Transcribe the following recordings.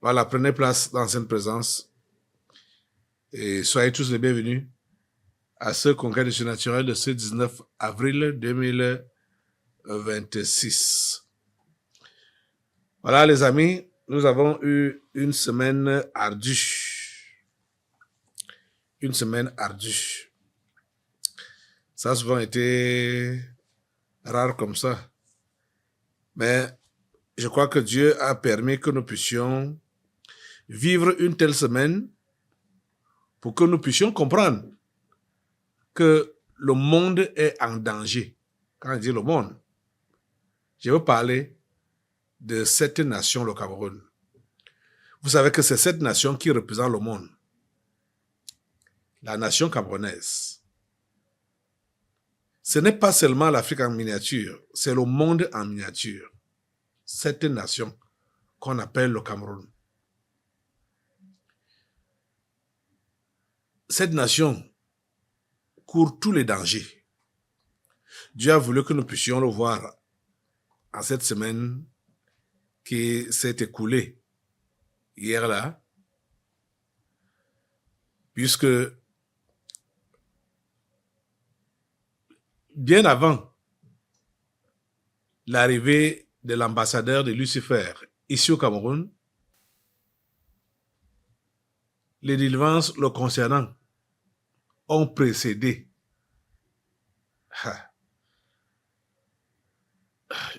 Voilà, prenez place dans cette présence et soyez tous les bienvenus à ce congrès de surnaturel de ce 19 avril 2026. Voilà les amis, nous avons eu une semaine ardue. Une semaine ardue. Ça a souvent été rare comme ça. Mais je crois que Dieu a permis que nous puissions vivre une telle semaine pour que nous puissions comprendre que le monde est en danger. Quand je dis le monde, je veux parler de cette nation, le Cameroun. Vous savez que c'est cette nation qui représente le monde. La nation camerounaise. Ce n'est pas seulement l'Afrique en miniature, c'est le monde en miniature. Cette nation qu'on appelle le Cameroun. Cette nation court tous les dangers. Dieu a voulu que nous puissions le voir en cette semaine qui s'est écoulée hier là, puisque bien avant l'arrivée de l'ambassadeur de Lucifer ici au Cameroun, les délivrances le concernant ont précédé.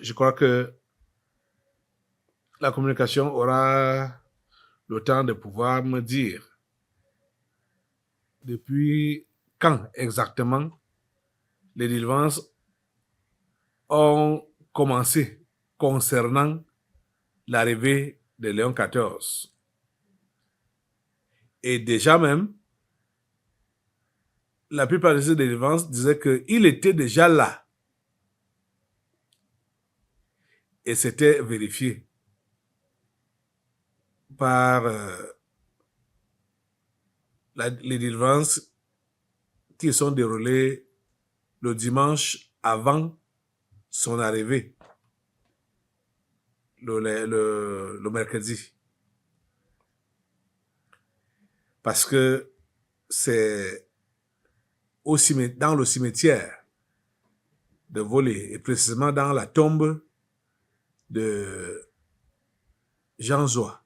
Je crois que la communication aura le temps de pouvoir me dire depuis quand exactement les délivrances ont commencé concernant l'arrivée de Léon XIV. Et déjà même, la plupart de ces délivrances disaient qu'il était déjà là. Et c'était vérifié par les délivrances qui sont déroulées le dimanche avant son arrivée, le mercredi. Parce que c'est dans le cimetière de Volé, et précisément dans la tombe de Jean Zoa,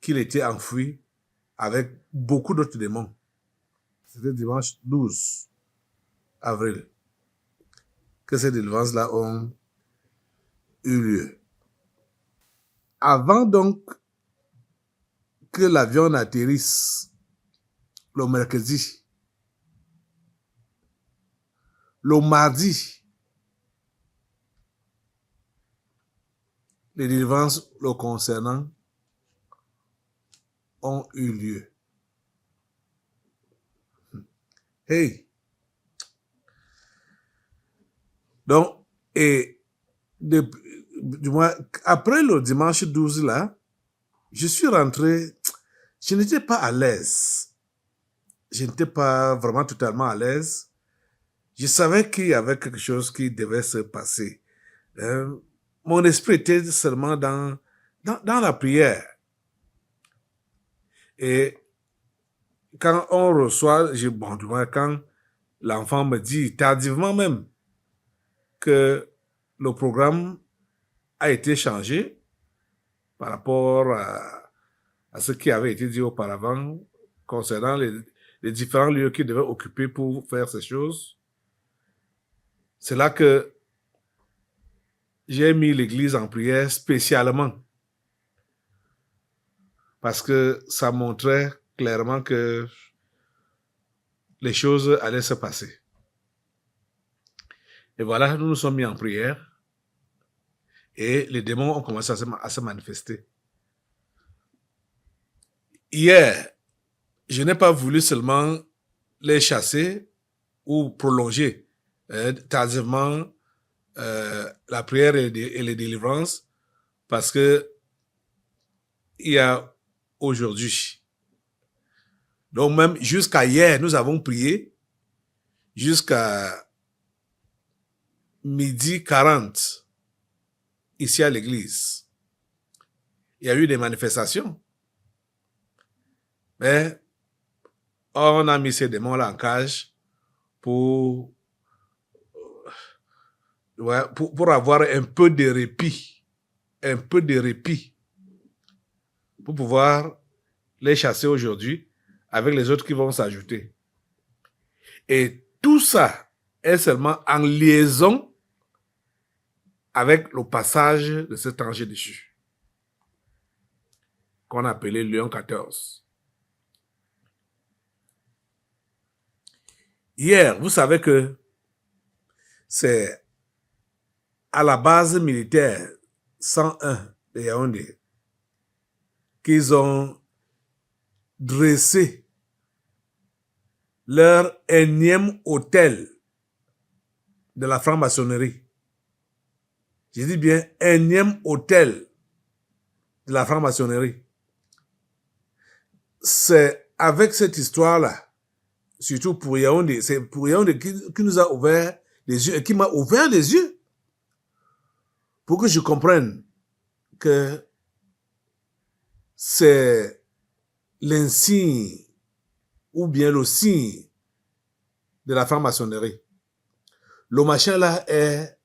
qu'il était enfoui avec beaucoup d'autres démons. C'était dimanche 12 avril que ces délivrances-là ont eu lieu. Avant donc que l'avion atterrisse le mercredi, le mardi, les délivrances le concernant ont eu lieu. Hey! Donc, et du moins, après le dimanche 12 là, je suis rentré, je n'étais pas à l'aise. Je n'étais pas vraiment totalement à l'aise. Je savais qu'il y avait quelque chose qui devait se passer. Mon esprit était seulement dans la prière. Et quand on reçoit, bon, du moins, quand l'enfant me dit, tardivement même, que le programme a été changé par rapport à ce qui avait été dit auparavant concernant les différents lieux qu'il devait occuper pour faire ces choses. C'est là que j'ai mis l'église en prière spécialement parce que ça montrait clairement que les choses allaient se passer. Et voilà, nous nous sommes mis en prière et les démons ont commencé à se manifester. Hier, je n'ai pas voulu seulement les chasser ou prolonger tardivement la prière et les délivrances parce que il y a aujourd'hui. Donc même jusqu'à hier, nous avons prié jusqu'à 12h40 ici à l'église. il y a eu des manifestations. Mais on a mis ces démons-là en cage pour avoir un peu de répit. Un peu de répit. Pour pouvoir les chasser aujourd'hui avec les autres qui vont s'ajouter. Et tout ça est seulement en liaison avec le passage de cet ange déchu qu'on appelait Léon XIV. Hier, vous savez que c'est à la base militaire 101 de Yaoundé qu'ils ont dressé leur énième hôtel de la franc-maçonnerie. Je dis bien énième hôtel de la franc-maçonnerie. C'est avec cette histoire-là, surtout pour Yaoundé, c'est pour Yaoundé qui nous a ouvert les yeux et qui m'a ouvert les yeux pour que je comprenne que c'est l'insigne ou bien le signe de la franc-maçonnerie. Le machin là est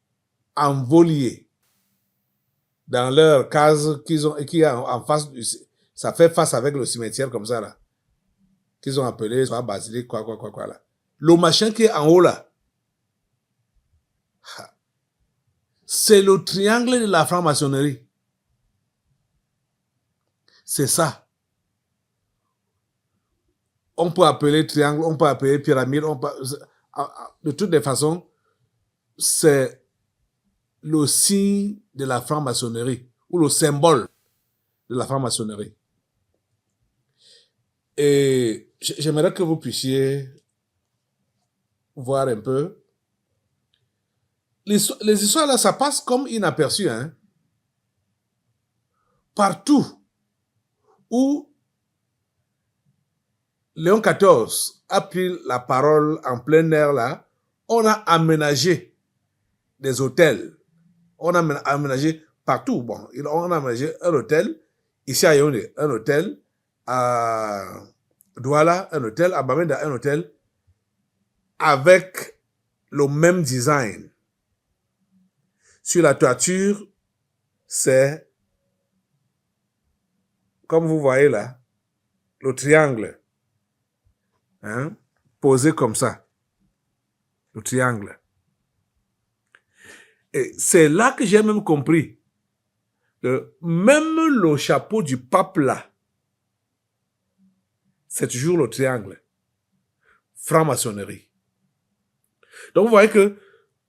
envolé dans leur case qu'ils ont, qui est en face, ça fait face avec le cimetière comme ça là, qu'ils ont appelé soit basilique, quoi là. Le machin qui est en haut là, c'est le triangle de la franc-maçonnerie. C'est ça. On peut appeler triangle, on peut appeler pyramide, de toutes les façons, c'est le signe de la franc-maçonnerie, ou le symbole de la franc-maçonnerie. Et j'aimerais que vous puissiez voir un peu. Les histoires là, ça passe comme inaperçu, hein. Partout où Léon XIV a pris la parole en plein air là, on a aménagé des hôtels. On a aménagé partout. Bon, on a aménagé un hôtel ici à Yaoundé, un hôtel à Douala, un hôtel à Bamenda, un hôtel avec le même design. Sur la toiture, c'est, comme vous voyez là, le triangle. Hein, posé comme ça. Le triangle. Et c'est là que j'ai même compris que même le chapeau du pape là, c'est toujours le triangle. Franc-maçonnerie. Donc vous voyez que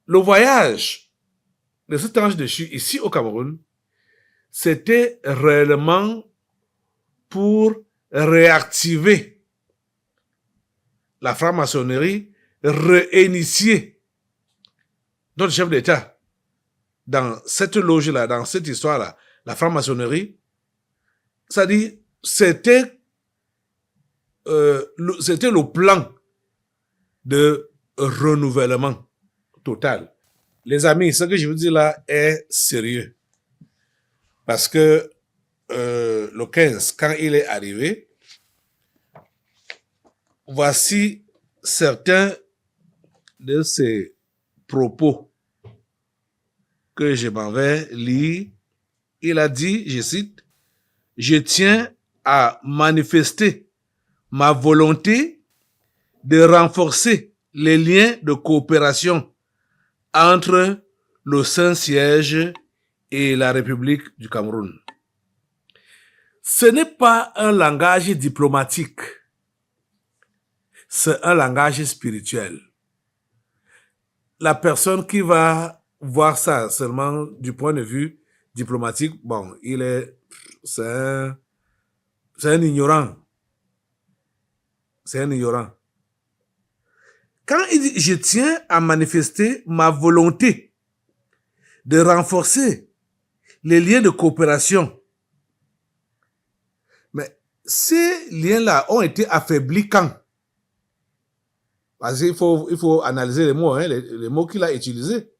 le voyage de cet ange déchu ici au Cameroun, c'était réellement pour réactiver la franc-maçonnerie, réinitier notre chef d'État dans cette loge-là, dans cette histoire-là, la franc-maçonnerie, ça dit, c'était le plan de renouvellement total. Les amis, ce que je vous dis là est sérieux. Parce que le 15, quand il est arrivé, voici certains de ses propos que je m'en vais lire. Il a dit, je cite, « Je tiens à manifester ma volonté de renforcer les liens de coopération entre le Saint-Siège et la République du Cameroun. Ce n'est pas un langage diplomatique, c'est un langage spirituel. La personne qui va voir ça seulement du point de vue diplomatique, bon, c'est un ignorant. C'est un ignorant. Quand il dit « je tiens à manifester ma volonté de renforcer les liens de coopération », mais ces liens-là ont été affaiblis quand? Parce qu'il faut analyser les mots, hein, les mots qu'il a utilisés.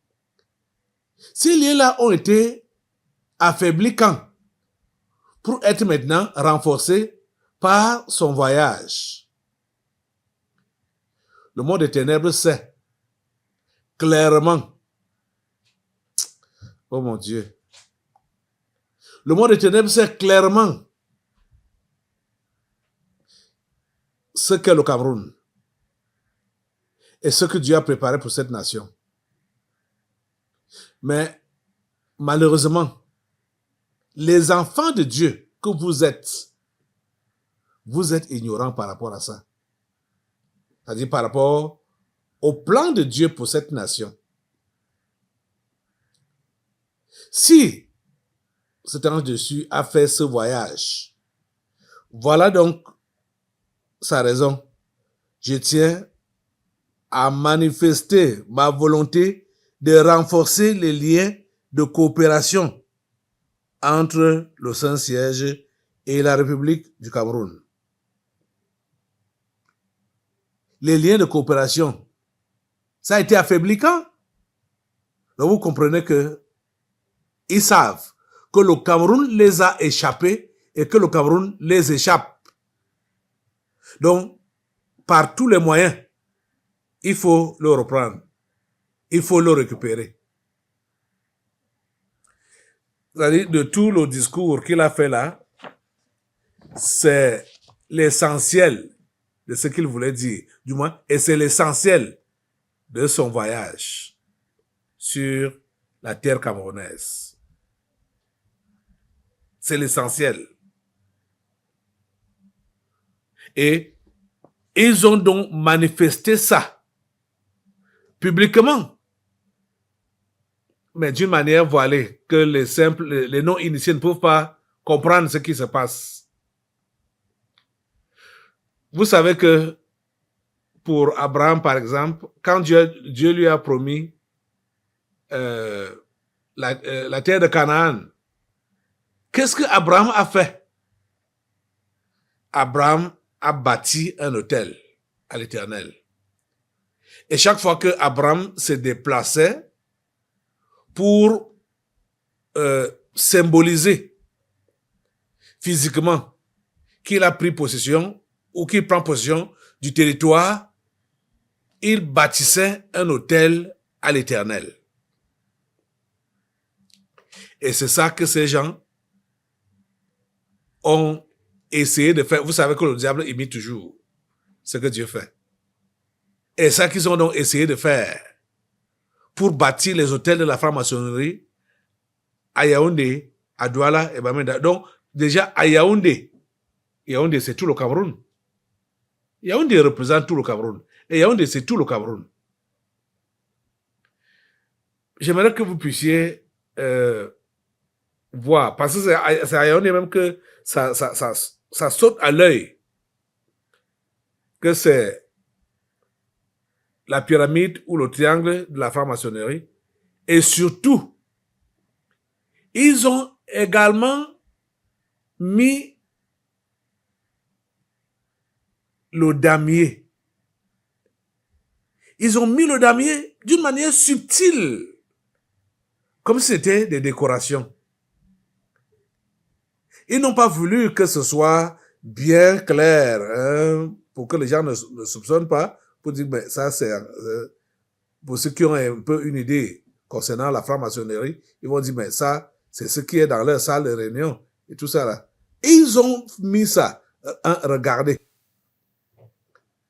Ces liens-là ont été affaiblis quand? pour être maintenant renforcé par son voyage. Le monde des ténèbres sait clairement, oh mon Dieu, le monde des ténèbres sait clairement ce qu'est le Cameroun et ce que Dieu a préparé pour cette nation. Mais malheureusement, les enfants de Dieu que vous êtes ignorants par rapport à ça. C'est-à-dire par rapport au plan de Dieu pour cette nation. Si cet ange dessus a fait ce voyage, voilà donc sa raison. Je tiens à manifester ma volonté de renforcer les liens de coopération entre le Saint-Siège et la République du Cameroun. Les liens de coopération, ça a été affaibli quand? Donc vous comprenez que ils savent que le Cameroun les a échappés et que le Cameroun les échappe. Donc, par tous les moyens, il faut le reprendre. Il faut le récupérer. C'est-à-dire, de tout le discours qu'il a fait là, c'est l'essentiel de ce qu'il voulait dire, du moins, et c'est l'essentiel de son voyage sur la terre camerounaise. C'est l'essentiel. Et ils ont donc manifesté ça publiquement, mais d'une manière voilée, que les non-initiés ne peuvent pas comprendre ce qui se passe. Vous savez que pour Abraham, par exemple, quand Dieu lui a promis la terre de Canaan, qu'est-ce que Abraham a fait? Abraham a bâti un autel à l'Éternel. Et chaque fois que Abraham se déplaçait pour symboliser physiquement qu'il a pris possession ou qu'il prend possession du territoire, il bâtissait un autel à l'Éternel. Et c'est ça que ces gens ont essayé de faire. Vous savez que le diable imite toujours ce que Dieu fait. Et ça qu'ils ont donc essayé de faire pour bâtir les hôtels de la franc-maçonnerie à Yaoundé, à Douala et Bamenda. Donc, déjà, à Yaoundé, c'est tout le Cameroun. Yaoundé représente tout le Cameroun. Et Yaoundé, c'est tout le Cameroun. J'aimerais que vous puissiez voir, parce que c'est à Yaoundé même que ça saute à l'œil, que c'est la pyramide ou le triangle de la franc-maçonnerie. Et surtout, ils ont également mis le damier. Ils ont mis le damier d'une manière subtile, comme si c'était des décorations. Ils n'ont pas voulu que ce soit bien clair, hein, pour que les gens ne soupçonnent pas, pour dire, mais ça c'est, pour ceux qui ont un peu une idée concernant la franc-maçonnerie, ils vont dire, mais ça, c'est ce qui est dans leur salle de réunion, et tout ça là. Et ils ont mis ça. Regardez.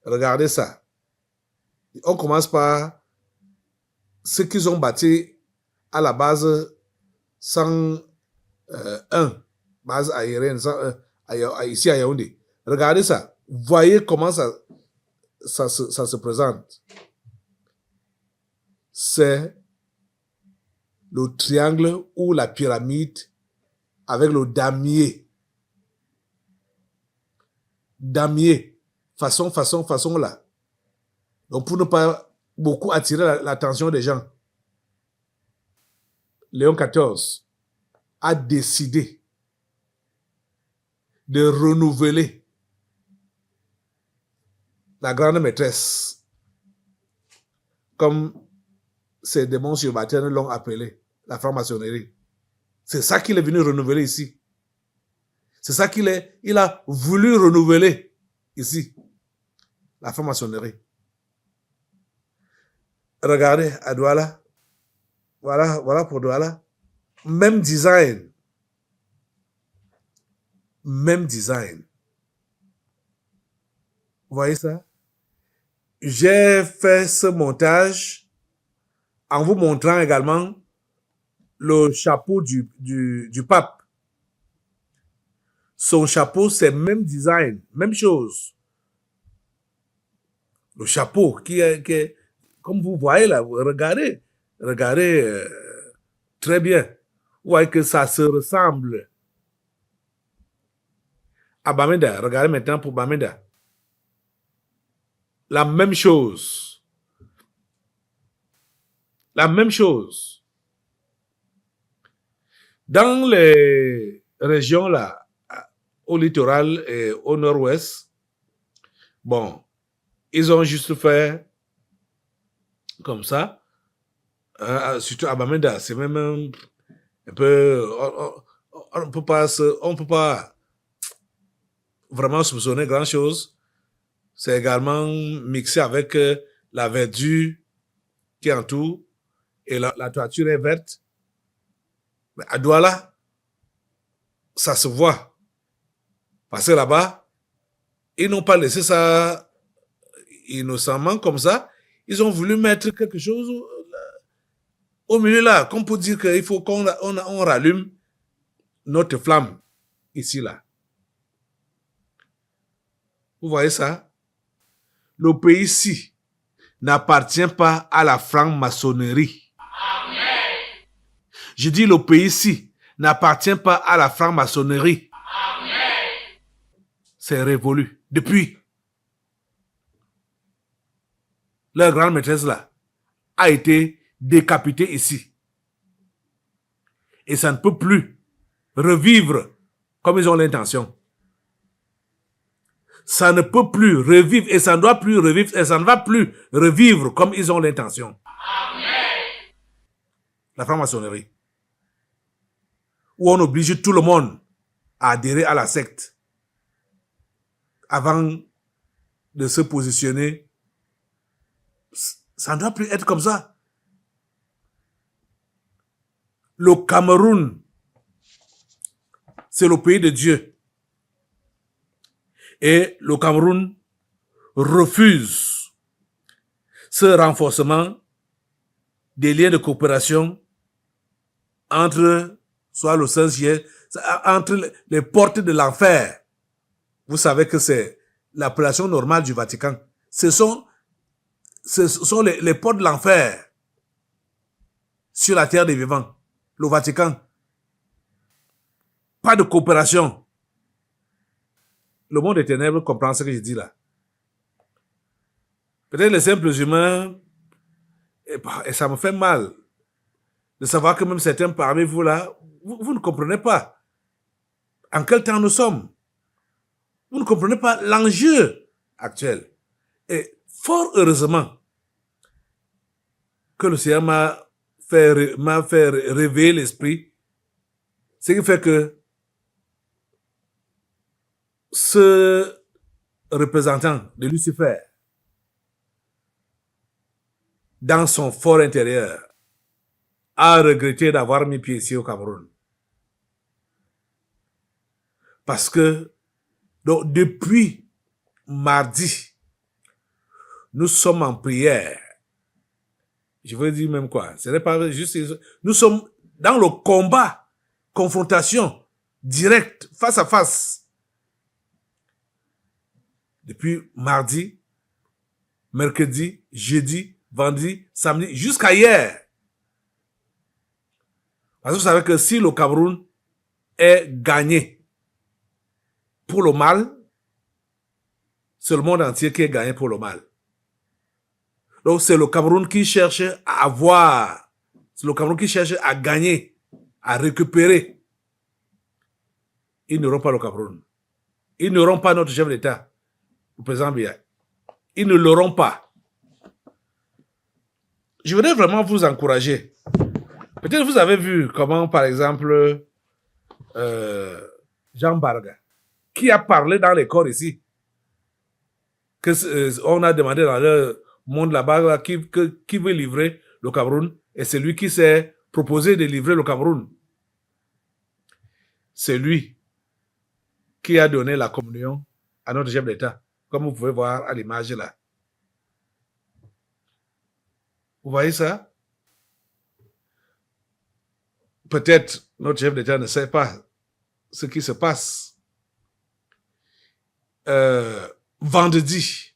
Regardez ça. On commence par ce qu'ils ont bâti à la base 101, base aérienne 101, ici à Yaoundé. Regardez ça. Voyez comment ça se présente. C'est le triangle ou la pyramide avec le damier. Damier. Façon là. Donc, pour ne pas beaucoup attirer l'attention des gens, Léon XIV a décidé de renouveler la grande maîtresse, comme ces démons subalternes l'ont appelé, la franc-maçonnerie. C'est ça qu'il est venu renouveler ici. C'est ça il a voulu renouveler ici, la franc-maçonnerie. Regardez, à Douala, voilà pour Douala, même design. Même design. Vous voyez ça? J'ai fait ce montage en vous montrant également le chapeau du pape. Son chapeau, c'est même design, même chose. Le chapeau qui est comme vous voyez là, regardez très bien. Vous voyez que ça se ressemble à Bamenda. Regardez maintenant pour Bamenda. La même chose. La même chose. Dans les régions là, au littoral et au nord-ouest, bon, ils ont juste fait comme ça. Surtout à Bamenda, c'est même un peu... On ne peut pas vraiment soupçonner grand-chose. C'est également mixé avec la verdure qui entoure et la toiture est verte. Mais à Douala, ça se voit. Parce que là-bas, ils n'ont pas laissé ça innocemment comme ça. Ils ont voulu mettre quelque chose au milieu là, comme pour dire qu'il faut qu'on rallume notre flamme ici là. Vous voyez ça? Le pays-ci n'appartient pas à la franc-maçonnerie. Je dis le pays-ci n'appartient pas à la franc-maçonnerie. C'est révolu. Depuis, leur grande maîtresse là a été décapitée ici. Et ça ne peut plus revivre comme ils ont l'intention. Ça ne peut plus revivre et ça ne doit plus revivre et ça ne va plus revivre comme ils ont l'intention. La franc-maçonnerie. Où on oblige tout le monde à adhérer à la secte avant de se positionner. Ça ne doit plus être comme ça. Le Cameroun, c'est le pays de Dieu. Et le Cameroun refuse ce renforcement des liens de coopération entre, soit le Saint-Siège, entre les portes de l'enfer. Vous savez que c'est l'appellation normale du Vatican. Ce sont les portes de l'enfer sur la terre des vivants. Le Vatican. Pas de coopération. Le monde des ténèbres comprend ce que je dis là. Peut-être les simples humains, et ça me fait mal de savoir que même certains parmi vous là, vous ne comprenez pas en quel temps nous sommes. Vous ne comprenez pas l'enjeu actuel. Et fort heureusement que le Seigneur m'a fait réveiller l'esprit, ce qui fait que ce représentant de Lucifer, dans son fort intérieur, a regretté d'avoir mis pied ici au Cameroun. Parce que, donc, depuis mardi, nous sommes en prière. Je veux dire même quoi. Ce n'est pas juste... Nous sommes dans le combat, confrontation directe, face à face. Depuis mardi, mercredi, jeudi, vendredi, samedi, jusqu'à hier. Parce que vous savez que si le Cameroun est gagné pour le mal, c'est le monde entier qui est gagné pour le mal. Donc c'est le Cameroun qui cherche à avoir, c'est le Cameroun qui cherche à gagner, à récupérer. Ils n'auront pas le Cameroun. Ils n'auront pas notre chef d'État, le président Biya. Ils ne l'auront pas. Je voudrais vraiment vous encourager. Peut-être vous avez vu comment, par exemple, Jean Barga qui a parlé dans les corps ici? On a demandé dans le monde là-bas là, qui veut livrer le Cameroun, et c'est lui qui s'est proposé de livrer le Cameroun. C'est lui qui a donné la communion à notre chef d'État, comme vous pouvez voir à l'image là. Vous voyez ça? Peut-être notre chef d'État ne sait pas ce qui se passe. Vendredi,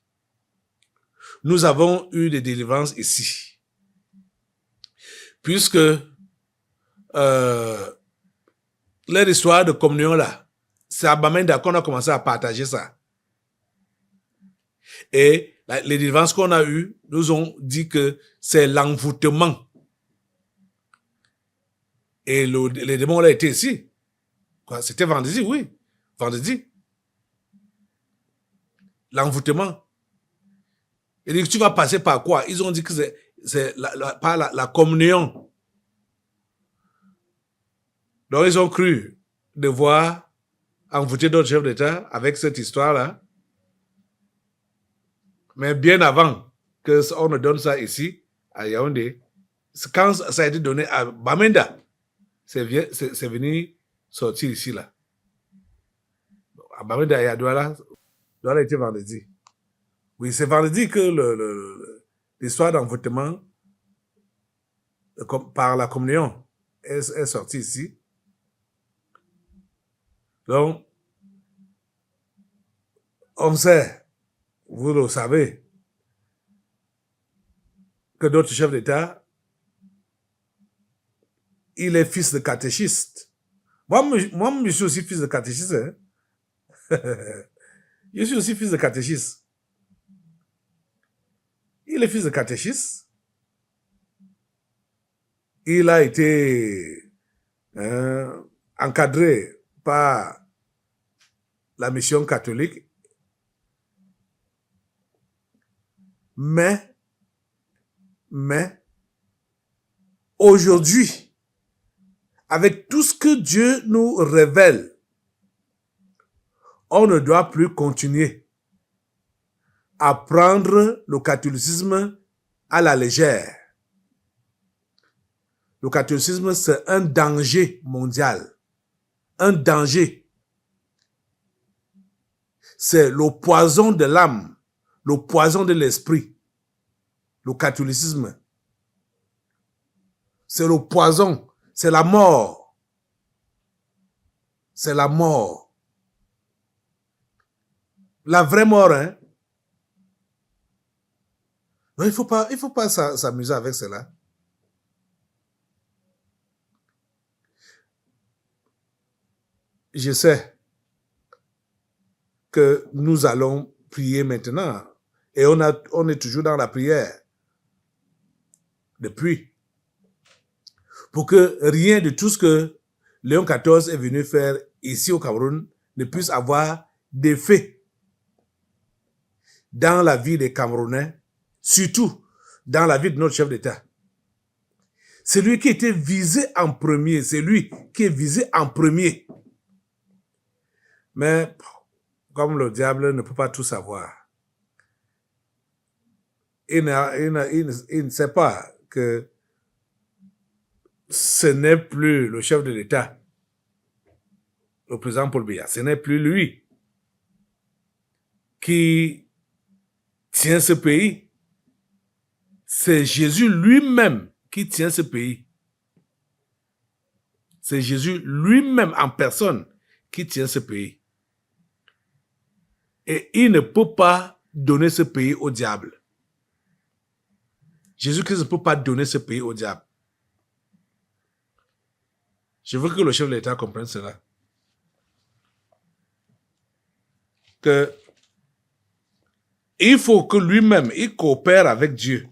nous avons eu des délivrances ici. Puisque leur histoire de communion là, c'est à Bamenda qu'on a commencé à partager ça. Et les délivrances qu'on a eues nous ont dit que c'est l'envoûtement. Et les démons là étaient ici. C'était vendredi, oui. Vendredi. L'envoûtement. Et dit que tu vas passer par quoi? Ils ont dit que c'est par la communion. Donc ils ont cru devoir envoûter d'autres chefs d'État avec cette histoire-là. Mais bien avant qu'on ne donne ça ici, à Yaoundé, quand ça a été donné à Bamenda, c'est venu sortir ici, là. À Bamenda et à Douala, Douala était vendredi. Oui, c'est vendredi que l'histoire d'envoûtement par la communion est sortie ici. Donc, on sait, vous le savez, que d'autres chefs d'État, il est fils de catéchiste. Moi, je suis aussi fils de catéchiste. Hein? Je suis aussi fils de catéchiste. Il est fils de catéchiste. Il a été encadré par la mission catholique. Mais, aujourd'hui, avec tout ce que Dieu nous révèle, on ne doit plus continuer à prendre le catholicisme à la légère. Le catholicisme, c'est un danger mondial. Un danger. C'est le poison de l'âme, le poison de l'esprit. Le catholicisme. C'est le poison, c'est la mort. C'est la mort. La vraie mort, hein. Non, il faut pas s'amuser avec cela. Je sais que nous allons prier maintenant. Et on est toujours dans la prière. Depuis. Pour que rien de tout ce que Léon XIV est venu faire ici au Cameroun ne puisse avoir d'effet dans la vie des Camerounais, surtout dans la vie de notre chef d'État. C'est lui qui était visé en premier, c'est lui qui est visé en premier. Mais comme le diable ne peut pas tout savoir, il ne sait pas que ce n'est plus le chef de l'État, le président Paul Biya, ce n'est plus lui qui tient ce pays. C'est Jésus lui-même qui tient ce pays. C'est Jésus lui-même en personne qui tient ce pays. Et il ne peut pas donner ce pays au diable. Jésus-Christ ne peut pas donner ce pays au diable. Je veux que le chef de l'État comprenne cela. Que il faut que lui-même, il coopère avec Dieu.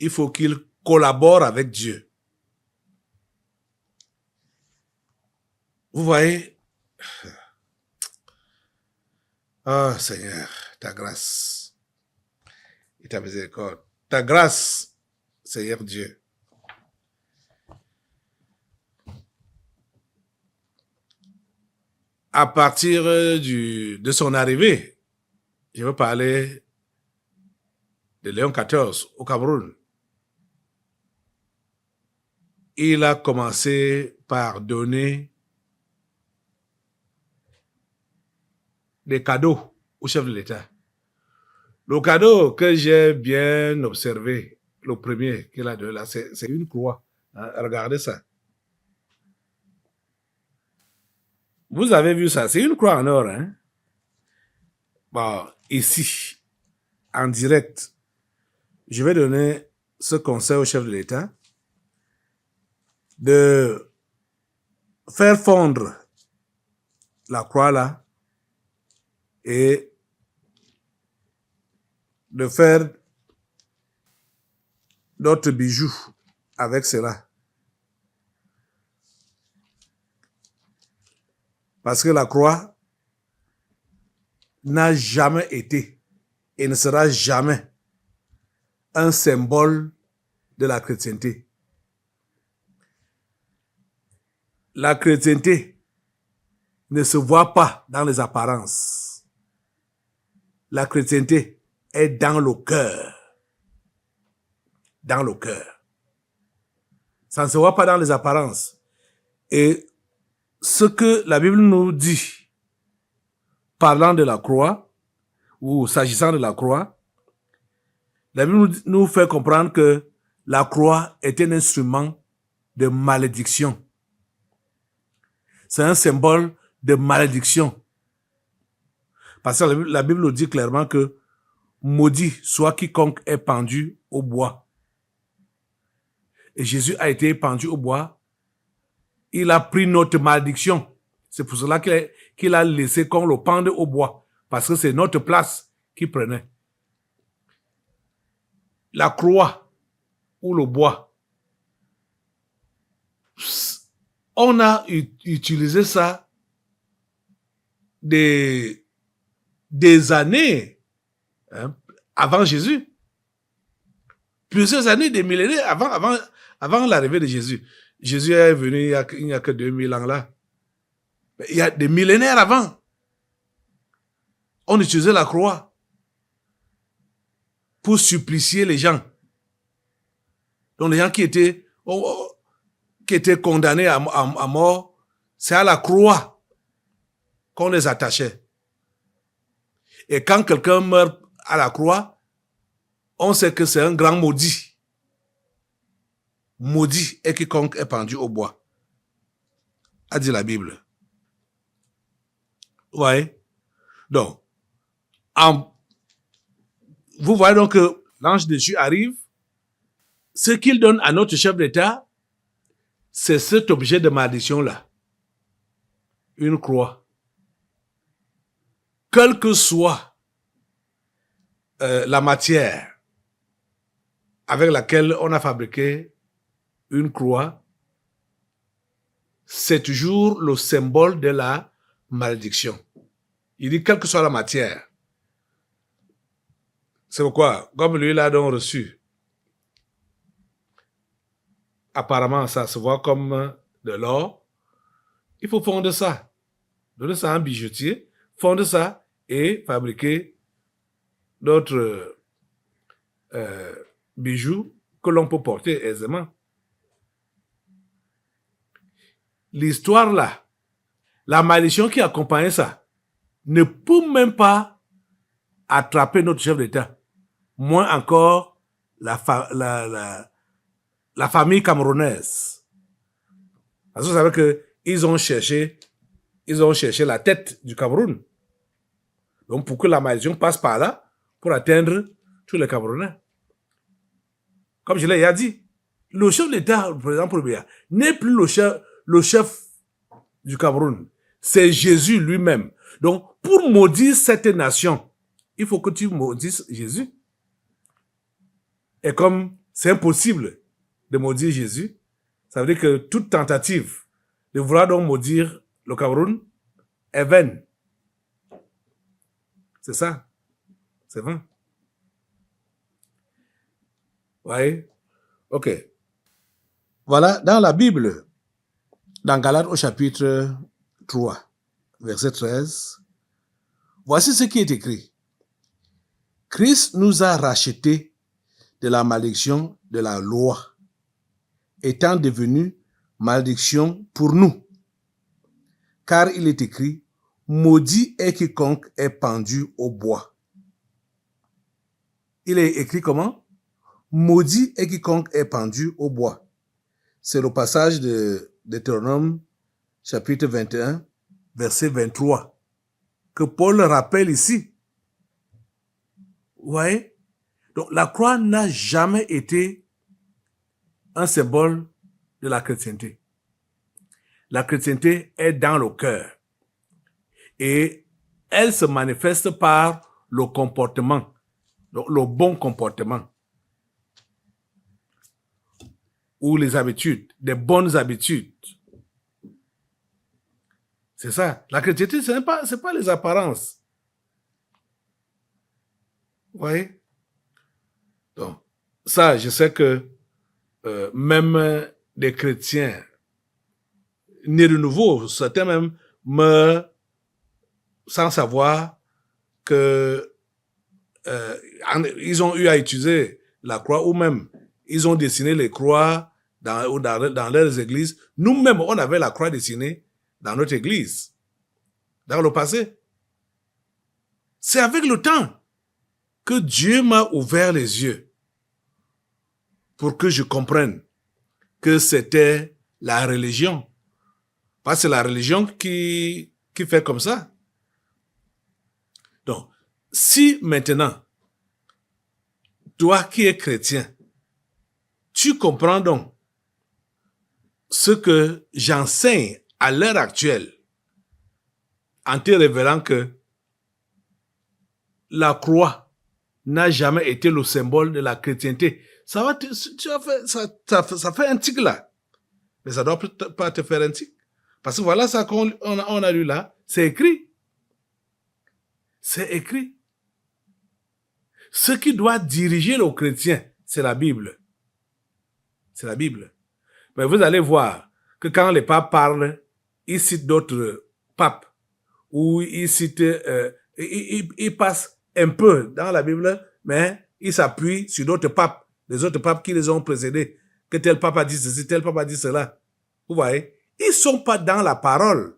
Il faut qu'il collabore avec Dieu. Vous voyez? Ah, Seigneur, ta grâce et ta miséricorde. Ta grâce, Seigneur Dieu. à partir de son arrivée, je veux parler de Léon XIV au Cameroun, il a commencé par donner des cadeaux au chef de l'État. Le cadeau que j'ai bien observé, le premier qu'il a donné là, c'est une croix. Regardez ça. Vous avez vu ça, c'est une croix en or. Hein? Bon, ici, en direct, je vais donner ce conseil au chef de l'État de faire fondre la croix là et de faire d'autres bijoux avec cela. Parce que la croix n'a jamais été et ne sera jamais un symbole de la chrétienté. La chrétienté ne se voit pas dans les apparences. La chrétienté est dans le cœur. Dans le cœur. Ça ne se voit pas dans les apparences. Et ce que la Bible nous dit, parlant de la croix, ou s'agissant de la croix, la Bible nous fait comprendre que la croix est un instrument de malédiction. C'est un symbole de malédiction. Parce que la Bible nous dit clairement que maudit soit quiconque est pendu au bois. Et Jésus a été pendu au bois. Il a pris notre malédiction. C'est pour cela qu'il a laissé qu'on le pende au bois. Parce que c'est notre place qu'il prenait. La croix ou le bois, on a utilisé ça des années avant Jésus. Plusieurs années, des millénaires avant l'arrivée de Jésus. Jésus est venu il n'y a que 2000 ans là. Il y a des millénaires avant. On utilisait la croix pour supplicier les gens. Donc les gens qui étaient condamnés à mort, c'est à la croix qu'on les attachait. Et quand quelqu'un meurt à la croix, on sait que c'est un grand maudit. Maudit est quiconque est pendu au bois, a dit la Bible. Ouais. Donc, vous voyez donc que l'ange de Dieu arrive. Ce qu'il donne à notre chef d'État, c'est cet objet de malédiction-là. Une croix. Quelle que soit la matière avec laquelle on a fabriqué une croix, c'est toujours le symbole de la malédiction. Il dit quelle que soit la matière. C'est pourquoi, comme lui l'a donc reçu, apparemment ça se voit comme de l'or, il faut fondre ça. Donner ça à un bijoutier, fondre ça et fabriquer d'autres bijoux que l'on peut porter aisément. L'histoire là, la malédiction qui accompagnait ça, ne peut même pas attraper notre chef d'État. Moins encore la famille camerounaise. Parce que vous savez qu'ils ont cherché la tête du Cameroun. Donc pour que la malédiction passe par là, pour atteindre tous les Camerounais. Comme je l'ai dit, le chef de l'État, le président Paul-Biya, n'est plus le chef du Cameroun. C'est Jésus lui-même. Donc, pour maudire cette nation, il faut que tu maudisses Jésus. Et comme c'est impossible de maudire Jésus, ça veut dire que toute tentative de vouloir donc maudire le Cameroun est vaine. C'est ça. C'est vrai. Oui. OK. Voilà, dans la Bible, dans Galates au chapitre 3, verset 13. Voici ce qui est écrit. Christ nous a rachetés de la malédiction de la loi, étant devenu malédiction pour nous. Car il est écrit, maudit est quiconque est pendu au bois. Il est écrit comment? Maudit est quiconque est pendu au bois. C'est le passage de Deutéronome, chapitre 21, verset 23, que Paul rappelle ici. Vous voyez? Donc, la croix n'a jamais été un symbole de la chrétienté. La chrétienté est dans le cœur. Et elle se manifeste par le comportement, le bon comportement. Ou les habitudes, des bonnes habitudes. C'est ça. La chrétienté, c'est pas les apparences. Vous voyez? Donc, ça, je sais que même des chrétiens nés de nouveau, certains même sans savoir que ils ont eu à utiliser la croix, ou même ils ont dessiné les croix dans leurs églises. Nous-mêmes, on avait la croix dessinée dans notre église, dans le passé. C'est avec le temps que Dieu m'a ouvert les yeux pour que je comprenne que c'était la religion. Parce que c'est la religion qui fait comme ça. Donc, si maintenant, toi qui es chrétien, tu comprends donc ce que j'enseigne à l'heure actuelle en te révélant que la croix n'a jamais été le symbole de la chrétienté. Ça fait un tic là. Mais ça ne doit pas te faire un tic. Parce que voilà ça qu'on a lu là. C'est écrit. C'est écrit. Ce qui doit diriger le chrétien, c'est la Bible. C'est la Bible. Mais vous allez voir que quand les papes parlent, ils citent d'autres papes. Ou ils citent... ils passent un peu dans la Bible, mais ils s'appuient sur d'autres papes. Les autres papes qui les ont précédés. Que tel pape a dit ceci, tel pape a dit cela. Vous voyez? Ils ne sont pas dans la parole.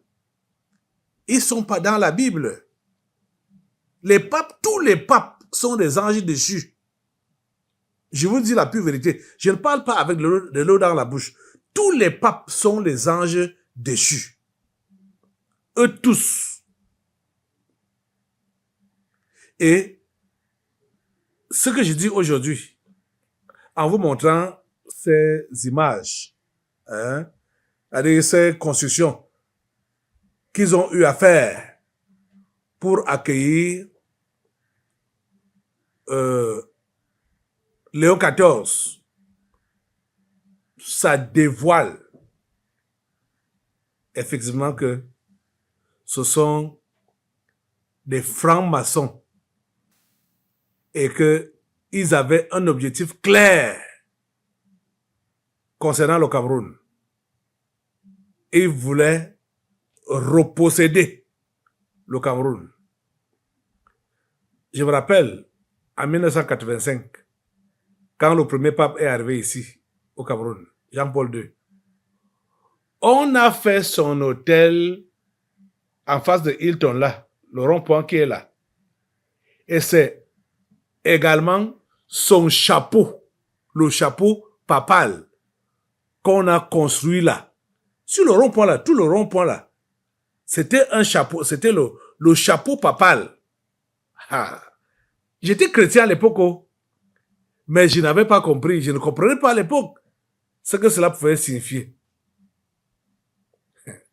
Ils ne sont pas dans la Bible. Les papes, tous les papes sont des anges déchus. Je vous dis la pure vérité. Je ne parle pas avec de l'eau dans la bouche. Tous les papes sont des anges déchus. Eux tous. Et ce que je dis aujourd'hui, en vous montrant ces images, c'est-à-dire ces constructions qu'ils ont eu à faire pour accueillir Léon XIV, ça dévoile effectivement que ce sont des francs-maçons et qu'ils avaient un objectif clair concernant le Cameroun. Ils voulaient reposséder le Cameroun. Je me rappelle, en 1985, quand le premier pape est arrivé ici, au Cameroun, Jean-Paul II, on a fait son hôtel en face de Hilton, là, le rond-point qui est là. Et c'est également son chapeau, le chapeau papal, qu'on a construit là. Sur le rond-point là, tout le rond-point là, c'était un chapeau, c'était le chapeau papal. Ah. J'étais chrétien à l'époque, mais je n'avais pas compris, je ne comprenais pas à l'époque ce que cela pouvait signifier.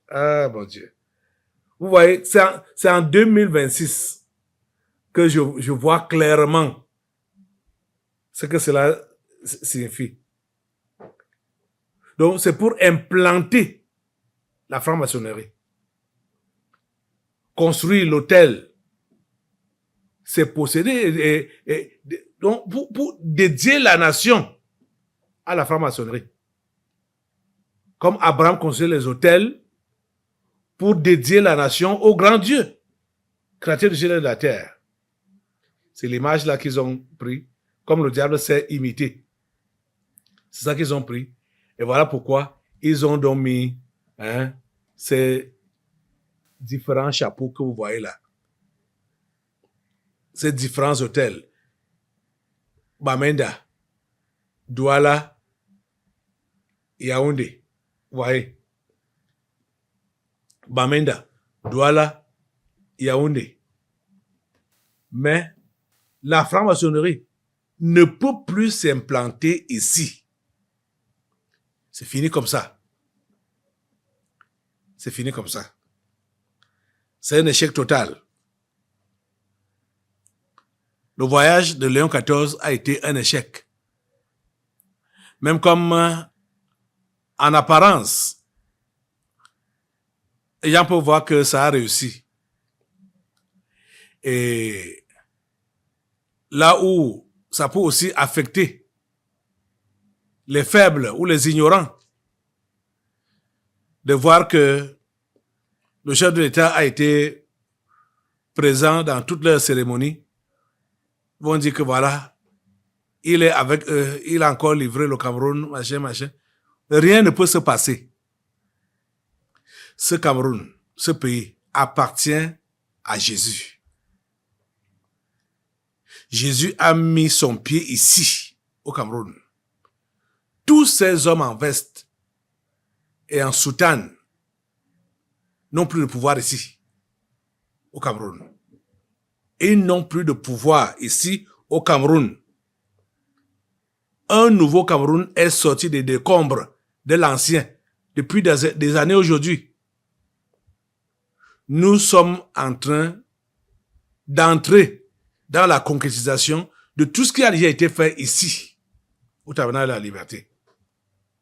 Ah, mon Dieu. Vous voyez, c'est en 2026 que je vois clairement ce que cela signifie. Donc, c'est pour implanter la franc-maçonnerie. Construire l'hôtel, c'est posséder, donc pour dédier la nation à la franc-maçonnerie. Comme Abraham construisait les hôtels pour dédier la nation au grand Dieu, créateur du ciel et de la terre. C'est l'image là qu'ils ont pris, comme le diable s'est imité. C'est ça qu'ils ont pris. Et voilà pourquoi ils ont donc mis ces différents chapeaux que vous voyez là. Ces différents hôtels. Bamenda, Douala, Yaoundé. Vous voyez? Bamenda, Douala, Yaoundé. Mais la franc-maçonnerie ne peut plus s'implanter ici. C'est fini comme ça. C'est fini comme ça. C'est un échec total. Le voyage de Léon XIV a été un échec. Même comme en apparence, les gens peuvent voir que ça a réussi. Et là où ça peut aussi affecter les faibles ou les ignorants, de voir que le chef de l'État a été présent dans toutes leurs cérémonies, vont dire que voilà, il est avec eux, il a encore livré le Cameroun, machin. Rien ne peut se passer. Ce Cameroun, ce pays, appartient à Jésus. Jésus a mis son pied ici, au Cameroun. Tous ces hommes en veste et en soutane n'ont plus de pouvoir ici, au Cameroun. Ils n'ont plus de pouvoir ici, au Cameroun. Un nouveau Cameroun est sorti des décombres de l'ancien depuis des années aujourd'hui. Nous sommes en train d'entrer dans la concrétisation de tout ce qui a déjà été fait ici, au Tabernacle de la Liberté,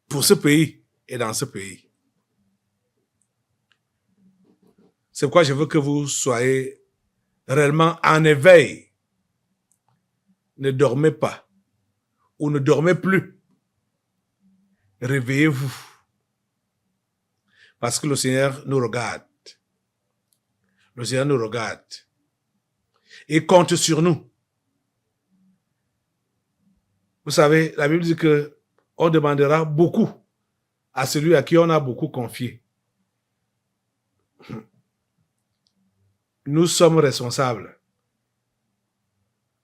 pour ce pays et dans ce pays. C'est pourquoi je veux que vous soyez réellement en éveil. Ne dormez pas ou ne dormez plus. Réveillez-vous. Parce que le Seigneur nous regarde. Le Seigneur nous regarde. Il compte sur nous. Vous savez, la Bible dit que on demandera beaucoup à celui à qui on a beaucoup confié. Nous sommes responsables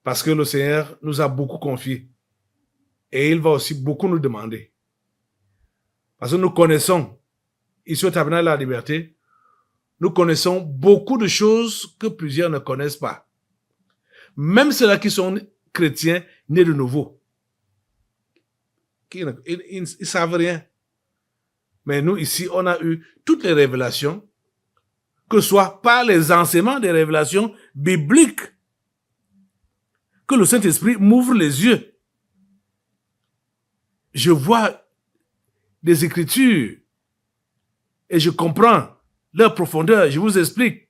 parce que le Seigneur nous a beaucoup confié et il va aussi beaucoup nous demander. Parce que nous connaissons, ici au Tabernacle de la Liberté, nous connaissons beaucoup de choses que plusieurs ne connaissent pas. Même ceux-là qui sont chrétiens, nés de nouveau. Ils ne savent rien. Mais nous, ici, on a eu toutes les révélations, que ce soit par les enseignements des révélations bibliques, que le Saint-Esprit m'ouvre les yeux. Je vois des Écritures et je comprends leur profondeur, je vous explique.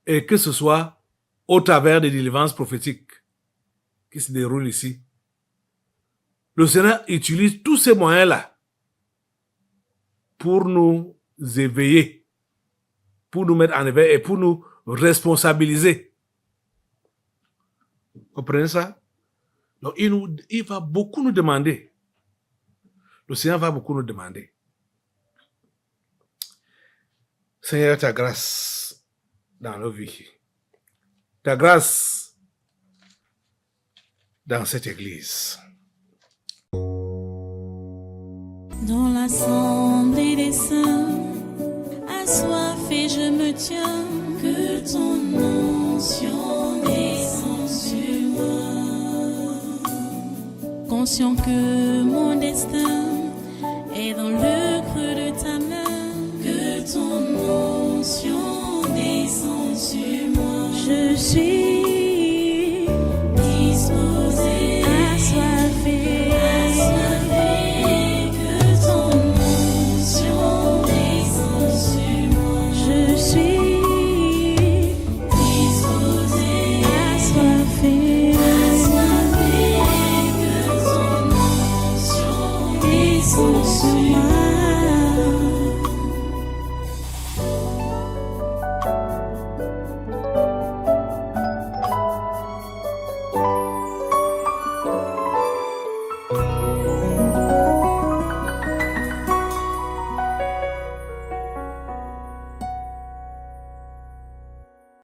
Et que ce soit au travers des délivrances prophétiques qui se déroulent ici. Le Seigneur utilise tous ces moyens-là pour nous éveiller, pour nous mettre en éveil et pour nous responsabiliser. Vous comprenez ça? Donc, il va beaucoup nous demander. Le Seigneur va beaucoup nous demander. Seigneur, ta grâce dans nos vies. Ta grâce dans cette église. Dans l'assemblée des saints, assoiffé je me tiens, que ton onction descende sur moi. Conscient que mon destin est dans le creux de ta main, que ton onction descende sur moi. Je suis